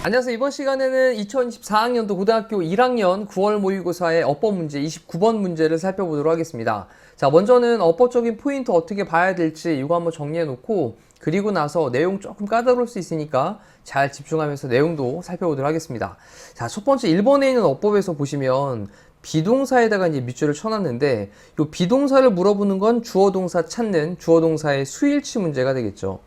안녕하세요. 이번 시간에는 2024학년도 고등학교 1학년 9월 모의고사의 어법 문제 29번 문제를 살펴보도록 하겠습니다. 자, 먼저는 어법적인 포인트 어떻게 봐야 될지 이거 한번 정리해 놓고, 그리고 나서 내용 조금 까다로울 수 있으니까 잘 집중하면서 내용도 살펴보도록 하겠습니다. 자, 첫 번째 1번에 있는 어법에서 보시면 비동사에다가 이제 밑줄을 쳐놨는데, 이 비동사를 물어보는 건 주어 동사 찾는 주어 동사의 수일치 문제가 되겠죠.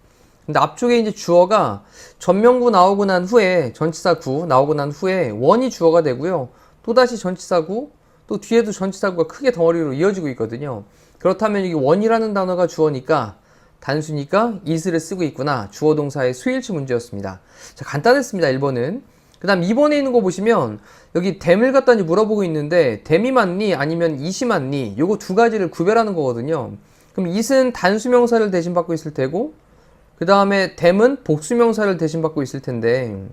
근데 앞쪽에 이제 주어가 전명구 나오고 난 후에, 전치사구 나오고 난 후에 원이 주어가 되고요. 또다시 전치사구, 또 뒤에도 전치사구가 크게 덩어리로 이어지고 있거든요. 그렇다면 이게 원이라는 단어가 주어니까, 단수니까 is를 쓰고 있구나. 주어 동사의 수일치 문제였습니다. 자, 간단했습니다. 1번은. 그 다음 2번에 있는 거 보시면 여기 them을 갖다 물어보고 있는데, them이 맞니? 아니면 it이 맞니? 요거 두 가지를 구별하는 거거든요. 그럼 it은 단수명사를 대신받고 있을 테고, 그 다음에 them은 복수명사를 대신받고 있을 텐데,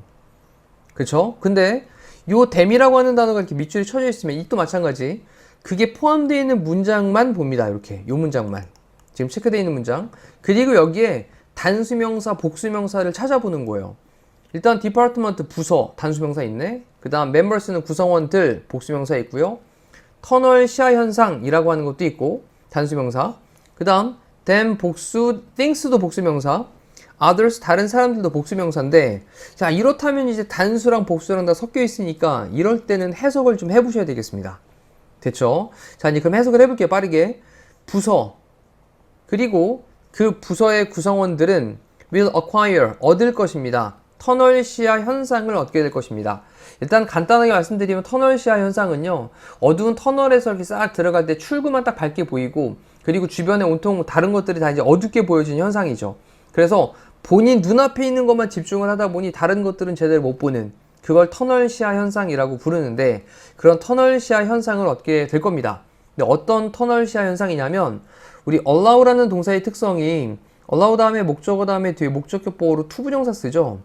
그쵸? 근데 요 them이라고 하는 단어가 이렇게 밑줄이 쳐져 있으면 it도 마찬가지, 그게 포함되어 있는 문장만 봅니다. 이렇게 요 문장만, 지금 체크되어 있는 문장. 그리고 여기에 단수명사, 복수명사를 찾아보는 거예요. 일단 department 부서 단수명사 있네. 그 다음 members는 구성원들 복수명사 있고요. 터널 시야 현상이라고 하는 것도 있고 단수명사. 그 다음 them 복수, things도 복수명사, others 다른 사람들도 복수명사인데, 자, 이렇다면 이제 단수랑 복수랑 다 섞여 있으니까 이럴 때는 해석을 좀 해보셔야 되겠습니다. 됐죠? 자, 이제 그럼 해석을 해볼게요. 빠르게. 부서, 그리고 그 부서의 구성원들은 will acquire 얻을 것입니다. 터널 시야 현상을 얻게 될 것입니다. 일단 간단하게 말씀드리면 터널 시야 현상은요, 어두운 터널에서 이렇게 싹 들어갈 때 출구만 딱 밝게 보이고, 그리고 주변에 온통 다른 것들이 다 이제 어둡게 보여지는 현상이죠. 그래서 본인 눈앞에 있는 것만 집중을 하다 보니 다른 것들은 제대로 못 보는, 그걸 터널 시야 현상이라고 부르는데, 그런 터널 시야 현상을 얻게 될 겁니다. 근데 어떤 터널 시야 현상이냐면, 우리 allow라는 동사의 특성이 allow 다음에 목적어 다음에 뒤에 목적격 보호로 투부정사 쓰죠.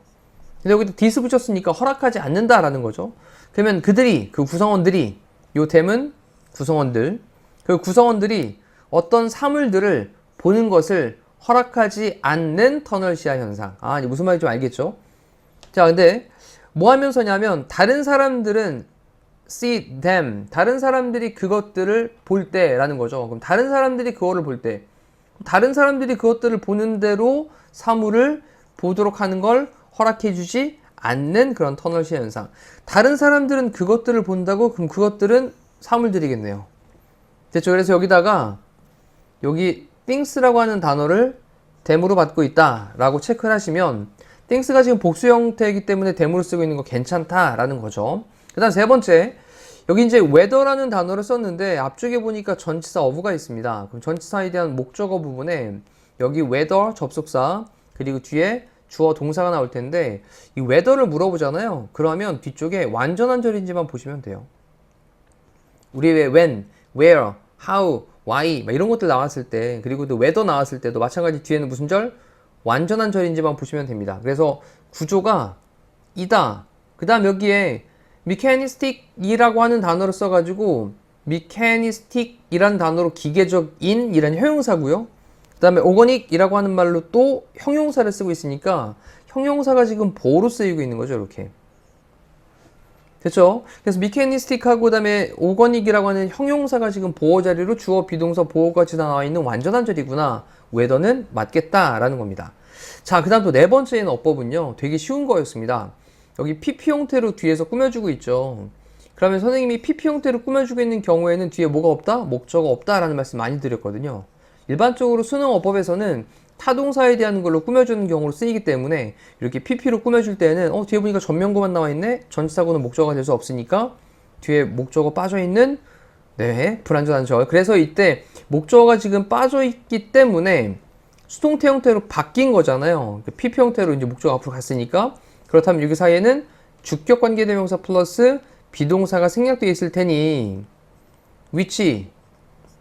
근데 여기도 this 붙였으니까 허락하지 않는다라는 거죠. 그러면 그들이, 그 구성원들이, 요 them은 구성원들, 그 구성원들이 어떤 사물들을 보는 것을 허락하지 않는 터널 시야 현상. 아, 이제 무슨 말인지 좀 알겠죠? 자, 근데 뭐 하면서냐면, 다른 사람들은 see them, 다른 사람들이 그것들을 볼 때라는 거죠. 그럼 다른 사람들이 그거를 볼 때, 다른 사람들이 그것들을 보는 대로 사물을 보도록 하는 걸 허락해주지 않는 그런 터널 시야 현상. 다른 사람들은 그것들을 본다고, 그럼 그것들은 사물들이겠네요. 됐죠? 그래서 여기다가 여기 things라고 하는 단어를 them으로 받고 있다 라고 체크를 하시면, things가 지금 복수 형태이기 때문에 them으로 쓰고 있는 거 괜찮다라는 거죠. 그 다음 세 번째, 여기 이제 whether라는 단어를 썼는데 앞쪽에 보니까 전치사 of가 있습니다. 그럼 전치사에 대한 목적어 부분에 여기 whether 접속사, 그리고 뒤에 주어 동사가 나올 텐데, 이 whether를 물어보잖아요. 그러면 뒤쪽에 완전한 절인지만 보시면 돼요. 우리 왜 when, where, how, why 이런 것들 나왔을 때, 그리고 또 whether 나왔을 때도 마찬가지 뒤에는 무슨 절? 완전한 절인지만 보시면 됩니다. 그래서 구조가 이다. 그 다음 여기에 mechanistic이라고 하는 단어를 써가지고 mechanistic이라는 단어로 기계적인 이란 형용사고요. 그 다음에 organic이라고 하는 말로 또 형용사를 쓰고 있으니까 형용사가 지금 보호로 쓰이고 있는 거죠. 이렇게. 됐죠? 그래서 mechanistic하고 그 다음에 organic이라고 하는 형용사가 지금 보호 자리로 주어, 비동사, 보호까지 다 나와 있는 완전한 절이구나. whether는 맞겠다라는 겁니다. 자, 그 다음 또 네 번째인 어법은요, 되게 쉬운 거였습니다. 여기 PP 형태로 뒤에서 꾸며주고 있죠. 그러면 선생님이 PP 형태로 꾸며주고 있는 경우에는 뒤에 뭐가 없다? 목적어 없다라는 말씀 많이 드렸거든요. 일반적으로 수능 어법에서는 타동사에 대한 걸로 꾸며주는 경우로 쓰이기 때문에 이렇게 PP로 꾸며줄 때는 뒤에 보니까 전명구만 나와있네? 전치사구는 목적어가 될 수 없으니까 뒤에 목적어 빠져있는, 네, 불완전한 절. 그래서 이때 목적어가 지금 빠져있기 때문에 수동태 형태로 바뀐 거잖아요. PP 형태로 이제 목적어 앞으로 갔으니까. 그렇다면 여기 사이에는 주격 관계대명사 플러스 비동사가 생략되어 있을 테니 which,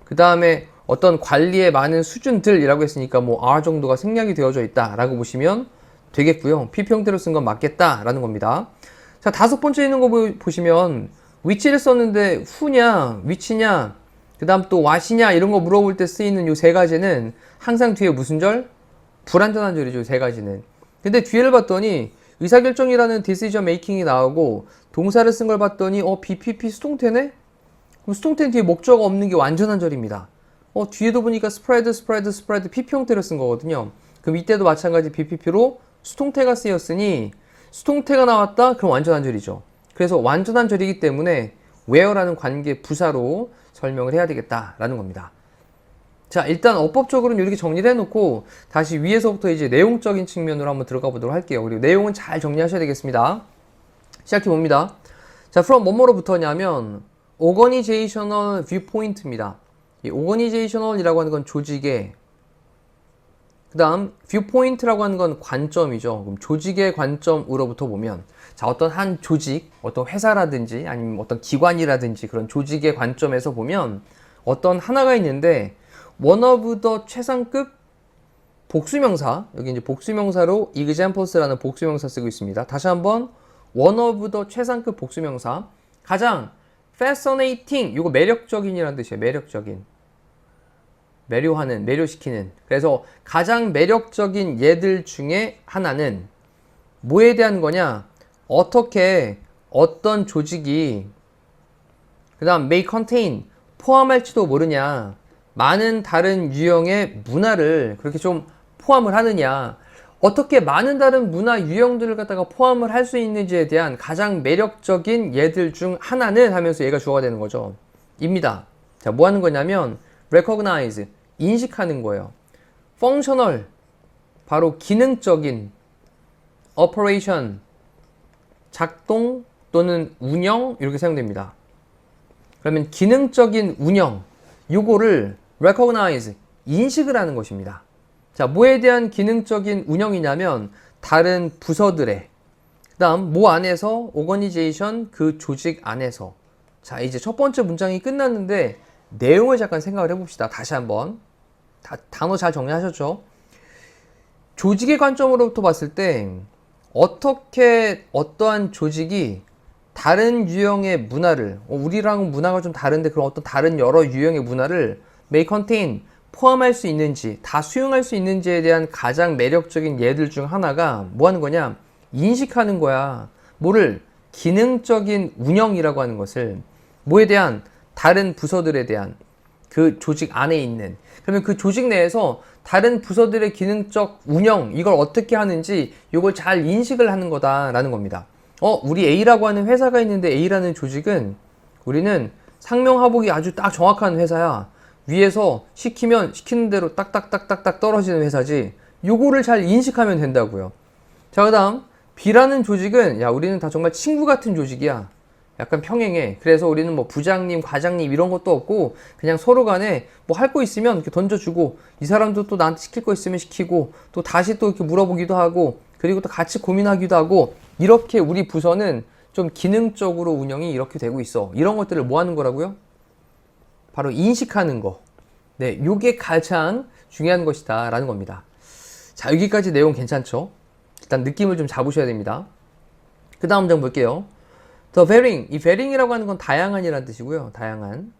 그 다음에 어떤 관리의 많은 수준들이라고 했으니까 뭐 R 정도가 생략이 되어져 있다 라고 보시면 되겠고요. PP 형태로 쓴 건 맞겠다 라는 겁니다. 자, 다섯 번째 있는 거 보시면 which를 썼는데 who냐 which냐, 그 다음 또 what이냐 이런 거 물어볼 때 쓰이는 요 세 가지는 항상 뒤에 무슨 절? 불완전한 절이죠, 세 가지는. 근데 뒤에를 봤더니 의사결정이라는 decision making이 나오고 동사를 쓴 걸 봤더니 BPP 수동태네? 그럼 수동태는 뒤에 목적어 없는 게 완전한 절입니다. 뒤에도 보니까 spread, PP 형태로 쓴 거거든요. 그럼 이때도 마찬가지 BPP로 수동태가 쓰였으니 수동태가 나왔다? 그럼 완전한 절이죠. 그래서 완전한 절이기 때문에 where라는 관계 부사로 설명을 해야 되겠다라는 겁니다. 자, 일단 어법적으로는 이렇게 정리를 해놓고 다시 위에서부터 이제 내용적인 측면으로 한번 들어가 보도록 할게요. 그리고 내용은 잘 정리하셔야 되겠습니다. 시작해 봅니다. 자, from 뭐뭐로부터냐면 organizational viewpoint입니다. 이 organizational이라고 하는 건 조직의, 그 다음 viewpoint라고 하는 건 관점이죠. 그럼 조직의 관점으로부터 보면, 자, 어떤 한 조직, 어떤 회사라든지 아니면 어떤 기관이라든지 그런 조직의 관점에서 보면 어떤 하나가 있는데 one of the 최상급 복수명사, 여기 이제 복수명사로 examples라는 복수명사 쓰고 있습니다. 다시 한번 one of the 최상급 복수명사, 가장 fascinating, 이거 매력적인이라는 뜻이에요. 매력적인, 매료하는, 매료시키는. 그래서 가장 매력적인 얘들 중에 하나는 뭐에 대한 거냐? 어떻게 어떤 조직이 그 다음 may contain, 포함할지도 모르냐, 많은 다른 유형의 문화를 그렇게 좀 포함을 하느냐, 어떻게 많은 다른 문화 유형들을 갖다가 포함을 할 수 있는지에 대한 가장 매력적인 예들 중 하나는 하면서 얘가 주어가 되는 거죠. 입니다. 자, 뭐 하는 거냐면 recognize, 인식하는 거예요. functional, 바로 기능적인, operation, 작동 또는 운영, 이렇게 사용됩니다. 그러면 기능적인 운영, 요거를 recognize, 인식을 하는 것입니다. 자, 뭐에 대한 기능적인 운영이냐면 다른 부서들의, 그 다음 뭐 안에서, organization, 그 조직 안에서. 자, 이제 첫 번째 문장이 끝났는데 내용을 잠깐 생각을 해봅시다. 다시 한번 단어 잘 정리하셨죠? 조직의 관점으로부터 봤을 때 어떻게 어떠한 조직이 다른 유형의 문화를, 우리랑 문화가 좀 다른데 그런 어떤 다른 여러 유형의 문화를 may contain, 포함할 수 있는지, 다 수용할 수 있는지에 대한 가장 매력적인 예들 중 하나가 뭐 하는 거냐? 인식하는 거야. 뭐를? 기능적인 운영이라고 하는 것을. 뭐에 대한? 다른 부서들에 대한, 그 조직 안에 있는. 그러면 그 조직 내에서 다른 부서들의 기능적 운영, 이걸 어떻게 하는지 이걸 잘 인식을 하는 거다라는 겁니다. 우리 A라고 하는 회사가 있는데 A라는 조직은 우리는 상명하복이 아주 딱 정확한 회사야. 위에서 시키면 시키는 대로 딱딱딱딱딱 떨어지는 회사지. 요거를 잘 인식하면 된다고요. 자, 그 다음 B라는 조직은 야, 우리는 다 정말 친구 같은 조직이야. 약간 평행해. 그래서 우리는 뭐 부장님, 과장님 이런 것도 없고 그냥 서로 간에 뭐 할 거 있으면 이렇게 던져주고, 이 사람도 또 나한테 시킬 거 있으면 시키고, 또 다시 또 이렇게 물어보기도 하고, 그리고 또 같이 고민하기도 하고, 이렇게 우리 부서는 좀 기능적으로 운영이 이렇게 되고 있어. 이런 것들을 뭐 하는 거라고요? 바로 인식하는 거. 네, 요게 가장 중요한 것이다 라는 겁니다. 자, 여기까지 내용 괜찮죠? 일단 느낌을 좀 잡으셔야 됩니다. 그 다음 장 볼게요. The varying, 이 varying이라고 하는 건 다양한이라는 뜻이고요. 다양한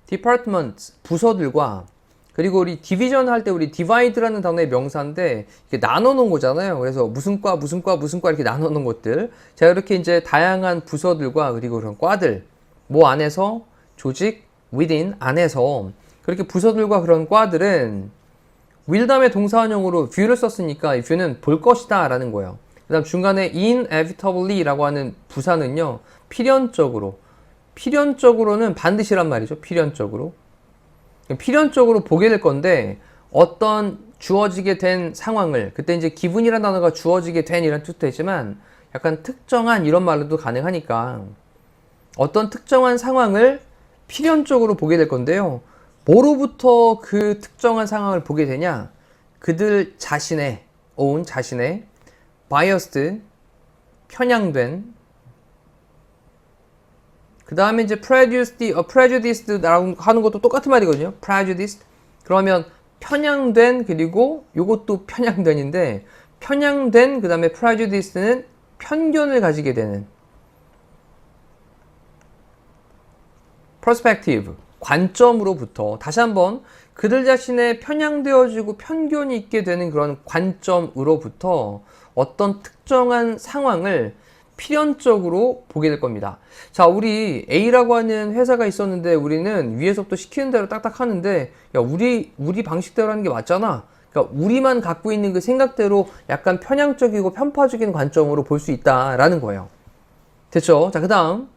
department, 부서들과, 그리고 우리 디비전 할 때 우리 divide라는 단어의 명사인데 이게 나눠 놓은 거잖아요. 그래서 무슨 과, 무슨 과, 무슨 과 이렇게 나눠 놓은 것들. 자, 이렇게 이제 다양한 부서들과 그리고 그런 과들, 뭐 안에서, 조직, within, 안에서, 그렇게 부서들과 그런 과들은 will 다음에 동사원형으로 view를 썼으니까 이 view는 볼 것이다 라는 거예요. 그 다음 중간에 inevitably 라고 하는 부사는요, 필연적으로는 반드시란 말이죠. 필연적으로 보게 될 건데, 어떤 주어지게 된 상황을, 그때 이제 기분이라는 단어가 주어지게 된 이런 뜻도 있지만 약간 특정한 이런 말로도 가능하니까 어떤 특정한 상황을 필연적으로 보게 될 건데요. 뭐로부터 그 특정한 상황을 보게 되냐? 그들 자신의 biased, 편향된, 그 다음에 이제 prejudiced라고 하는 것도 똑같은 말이거든요. prejudiced. 그러면 편향된, 그리고 요것도 편향된인데, 편향된, 그 다음에 prejudiced는 편견을 가지게 되는. perspective, 관점으로부터 다시 한번 그들 자신의 편향되어지고 편견이 있게 되는 그런 관점으로부터 어떤 특정한 상황을 필연적으로 보게 될 겁니다. 자, 우리 A라고 하는 회사가 있었는데 우리는 위에서부터 시키는 대로 딱딱 하는데 야, 우리 방식대로 하는 게 맞잖아. 그러니까 우리만 갖고 있는 그 생각대로 약간 편향적이고 편파적인 관점으로 볼 수 있다라는 거예요. 됐죠? 자, 그 다음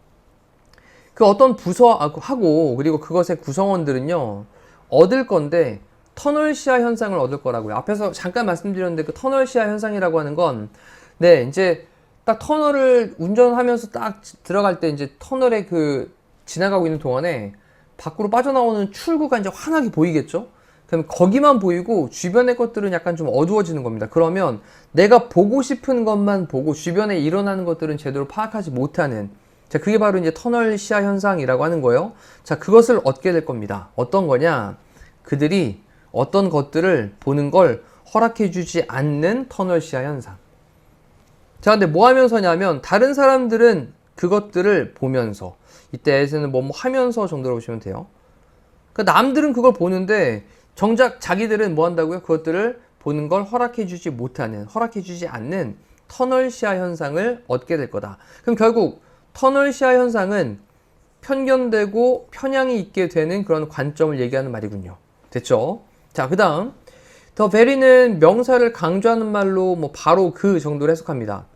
그 어떤 부서하고 그리고 그것의 구성원들은요 얻을 건데 터널 시야 현상을 얻을 거라고요. 앞에서 잠깐 말씀드렸는데 그 터널 시야 현상이라고 하는 건 네, 이제 딱 터널을 운전하면서 딱 들어갈 때 이제 터널에 그 지나가고 있는 동안에 밖으로 빠져나오는 출구가 이제 환하게 보이겠죠? 그럼 거기만 보이고 주변의 것들은 약간 좀 어두워지는 겁니다. 그러면 내가 보고 싶은 것만 보고 주변에 일어나는 것들은 제대로 파악하지 못하는, 자, 그게 바로 이제 터널 시야 현상이라고 하는 거예요. 자, 그것을 얻게 될 겁니다. 어떤 거냐? 그들이 어떤 것들을 보는 걸 허락해주지 않는 터널 시야 현상. 자, 근데 뭐 하면서냐면 다른 사람들은 그것들을 보면서, 이때에서는 뭐 하면서 정도로 보시면 돼요. 그러니까 남들은 그걸 보는데 정작 자기들은 뭐 한다고요? 그것들을 보는 걸 허락해주지 못하는, 허락해주지 않는 터널 시야 현상을 얻게 될 거다. 그럼 결국 터널 시야 현상은 편견되고 편향이 있게 되는 그런 관점을 얘기하는 말이군요. 됐죠? 자, 그 다음 더 very는 명사를 강조하는 말로 뭐 바로 그 정도로 해석합니다.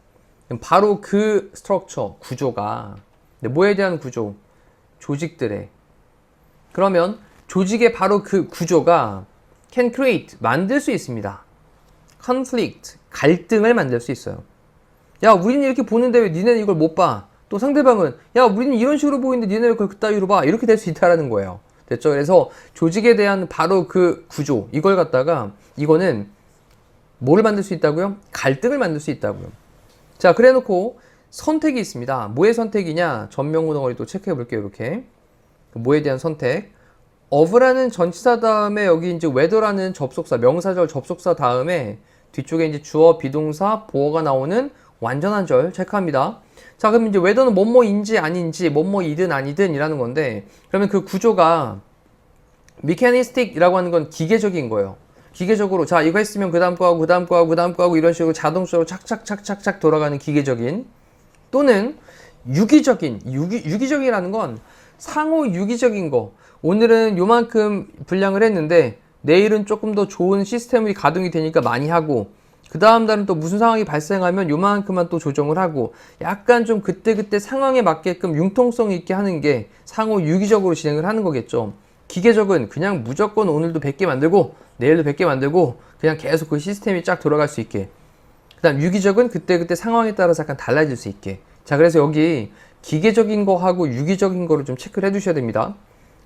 바로 그 스트럭처, 구조가 뭐에 대한 구조? 조직들의. 그러면 조직의 바로 그 구조가 can create, 만들 수 있습니다. conflict, 갈등을 만들 수 있어요. 야, 우리는 이렇게 보는데 왜 니네는 이걸 못 봐? 또 상대방은 야, 우리는 이런 식으로 보이는데 니네는 그걸 그따위로 봐. 이렇게 될 수 있다라는 거예요. 됐죠? 그래서 조직에 대한 바로 그 구조, 이걸 갖다가 이거는 뭐를 만들 수 있다고요? 갈등을 만들 수 있다고요. 자, 그래 놓고 선택이 있습니다. 뭐의 선택이냐? 전명구 덩어리 또 체크해 볼게요. 이렇게 뭐에 대한 선택. of라는 전치사 다음에 여기 이제 whether라는 접속사, 명사절 접속사 다음에 뒤쪽에 이제 주어, 비동사, 보어가 나오는 완전한 절 체크합니다. 자, 그럼 이제 whether는 뭐뭐인지 아닌지, 뭐뭐이든 아니든 이라는 건데, 그러면 그 구조가 mechanistic이라고 하는 건 기계적인 거예요. 기계적으로 자, 이거 했으면 그 다음 거 하고 그 다음 거 하고 그 다음 거 하고 이런 식으로 자동적으로 착착착착착 돌아가는 기계적인, 또는 유기적인, 유기적이라는 건 상호 유기적인 거. 오늘은 요만큼 분량을 했는데 내일은 조금 더 좋은 시스템이 가동이 되니까 많이 하고, 그 다음 달은 또 무슨 상황이 발생하면 요만큼만 또 조정을 하고, 약간 좀 그때그때 상황에 맞게끔 융통성 있게 하는 게 상호 유기적으로 진행을 하는 거겠죠. 기계적은 그냥 무조건 오늘도 100개 만들고 내일도 100개 만들고 그냥 계속 그 시스템이 쫙 돌아갈 수 있게. 그 다음 유기적은 그때그때 상황에 따라서 약간 달라질 수 있게. 자, 그래서 여기 기계적인 거하고 유기적인 거를 좀 체크를 해 두셔야 됩니다.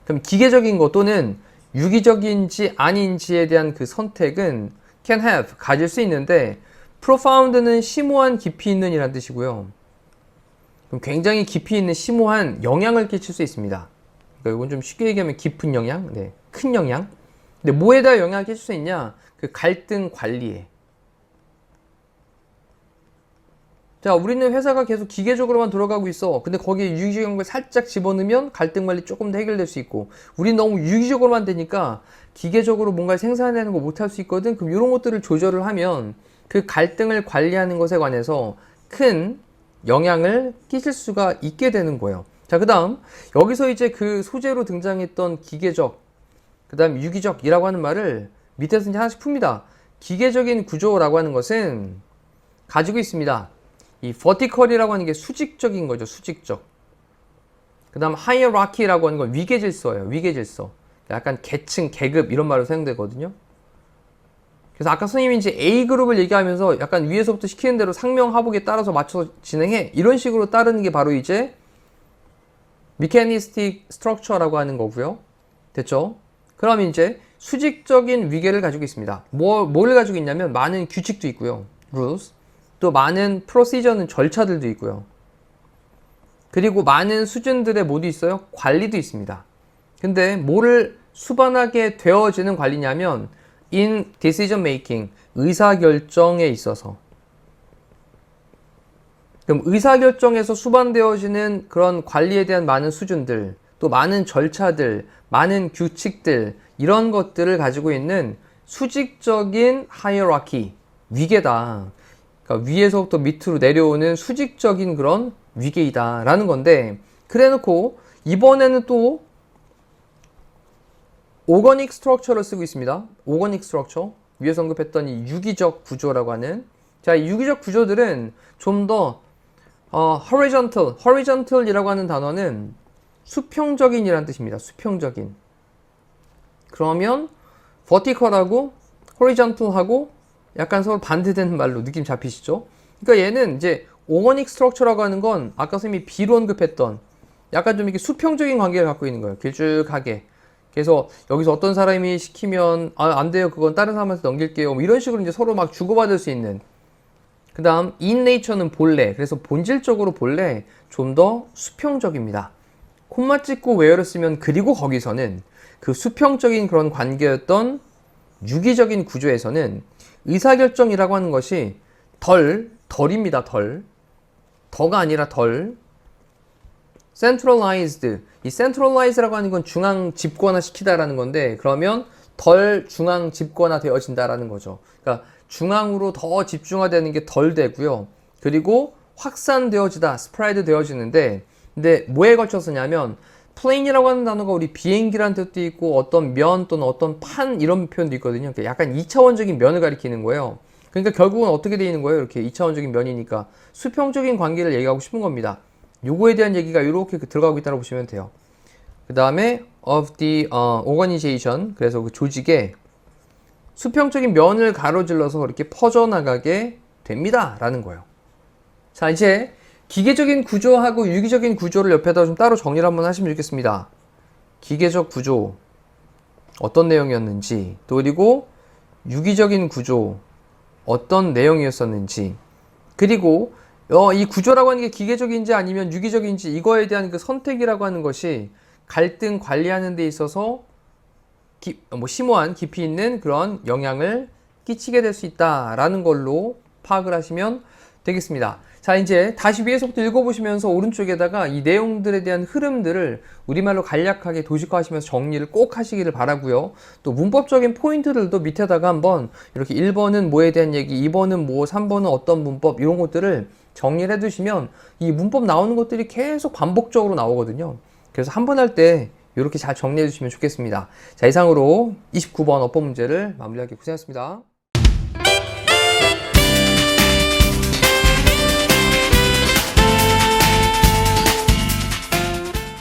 그럼 기계적인 거 또는 유기적인지 아닌지에 대한 그 선택은 can have, 가질 수 있는데, profound는 심오한 깊이 있는 이란 뜻이고요. 그럼 굉장히 깊이 있는 심오한 영향을 끼칠 수 있습니다. 그러니까 이건 좀 쉽게 얘기하면 깊은 영향, 네, 큰 영향. 근데 뭐에다 영향을 끼칠 수 있냐? 그 갈등 관리에. 자, 우리는 회사가 계속 기계적으로만 돌아가고 있어. 근데 거기에 유기적인 걸 살짝 집어넣으면 갈등 관리 조금 더 해결될 수 있고, 우린 너무 유기적으로만 되니까 기계적으로 뭔가를 생산해내는 거 못할 수 있거든. 그럼 이런 것들을 조절을 하면 그 갈등을 관리하는 것에 관해서 큰 영향을 끼칠 수가 있게 되는 거예요. 자, 그 다음 여기서 이제 그 소재로 등장했던 기계적, 그 다음 유기적이라고 하는 말을 밑에서 이제 하나씩 풉니다. 기계적인 구조라고 하는 것은 가지고 있습니다. 이 vertical이라고 하는 게 수직적인 거죠. 수직적. 그 다음 hierarchy라고 하는 건 위계질서예요. 위계질서. 약간 계층, 계급 이런 말로 사용되거든요. 그래서 아까 선생님이 이제 A그룹을 얘기하면서 약간 위에서부터 시키는 대로 상명 하복에 따라서 맞춰서 진행해. 이런 식으로 따르는 게 바로 이제 mechanistic structure라고 하는 거고요. 됐죠? 그럼 이제 수직적인 위계를 가지고 있습니다. 뭘 가지고 있냐면 많은 규칙도 있고요. rules. 또 많은 프로시저는 절차들도 있고요. 그리고 많은 수준들의 뭐도 있어요? 관리도 있습니다. 근데 뭐를 수반하게 되어지는 관리냐면 in decision making, 의사결정에 있어서. 그럼 의사결정에서 수반되어지는 그런 관리에 대한 많은 수준들, 또 많은 절차들, 많은 규칙들, 이런 것들을 가지고 있는 수직적인 하이어라키, 위계다. 그러니까 위에서부터 밑으로 내려오는 수직적인 그런 위계이다 라는 건데, 그래 놓고 이번에는 또 오거닉 스트럭처를 쓰고 있습니다. 오거닉 스트럭처, 위에서 언급했던 이 유기적 구조라고 하는, 자, 이 유기적 구조들은 좀 더 horizontal이라고 하는 단어는 수평적인이라는 뜻입니다. 수평적인. 그러면 vertical하고 horizontal하고 약간 서로 반대되는 말로 느낌 잡히시죠? 그러니까 얘는 이제 오거닉 스트럭처라고 하는 건 아까 선생님이 B로 언급했던 약간 좀 이렇게 수평적인 관계를 갖고 있는 거예요. 길쭉하게. 그래서 여기서 어떤 사람이 시키면 안 돼요. 그건 다른 사람한테 넘길게요. 뭐 이런 식으로 이제 서로 막 주고받을 수 있는. 그 다음 in nature는 본래. 그래서 본질적으로 본래 좀 더 수평적입니다. 콤마 찍고 where를 쓰면 그리고 거기서는 그 수평적인 그런 관계였던 유기적인 구조에서는 의사결정이라고 하는 것이 덜입니다. 더가 아니라 centralized. 이 centralized라고 하는 건 중앙 집권화 시키다라는 건데, 그러면 덜 중앙 집권화 되어진다라는 거죠. 그러니까 중앙으로 더 집중화되는 게 덜 되고요. 그리고 확산되어지다, 스프레드 되어지는데, 근데 뭐에 걸쳐서냐면 plane이라고 하는 단어가 우리 비행기라는 뜻도 있고 어떤 면 또는 어떤 판 이런 표현도 있거든요. 그러니까 약간 2차원적인 면을 가리키는 거예요. 그러니까 결국은 어떻게 되어 있는 거예요? 이렇게 2차원적인 면이니까 수평적인 관계를 얘기하고 싶은 겁니다. 요거에 대한 얘기가 이렇게 들어가고 있다고 보시면 돼요. 그 다음에 of the organization, 그래서 그 조직의 수평적인 면을 가로질러서 이렇게 퍼져나가게 됩니다 라는 거예요. 자, 이제 기계적인 구조하고 유기적인 구조를 옆에다 좀 따로 정리를 한번 하시면 좋겠습니다. 기계적 구조 어떤 내용이었는지, 또 그리고 유기적인 구조 어떤 내용이었었는지, 그리고 이 구조라고 하는 게 기계적인지 아니면 유기적인지 이거에 대한 그 선택이라고 하는 것이 갈등 관리하는 데 있어서 심오한 깊이 있는 그런 영향을 끼치게 될 수 있다라는 걸로 파악을 하시면 되겠습니다. 자, 이제 다시 위에서부터 읽어보시면서 오른쪽에다가 이 내용들에 대한 흐름들을 우리말로 간략하게 도식화하시면서 정리를 꼭 하시기를 바라고요. 또 문법적인 포인트들도 밑에다가 한번 이렇게 1번은 뭐에 대한 얘기, 2번은 뭐, 3번은 어떤 문법, 이런 것들을 정리를 해두시면 이 문법 나오는 것들이 계속 반복적으로 나오거든요. 그래서 한 번 할 때 이렇게 잘 정리해 주시면 좋겠습니다. 자, 이상으로 29번 어법 문제를 마무리하기 고생하셨습니다.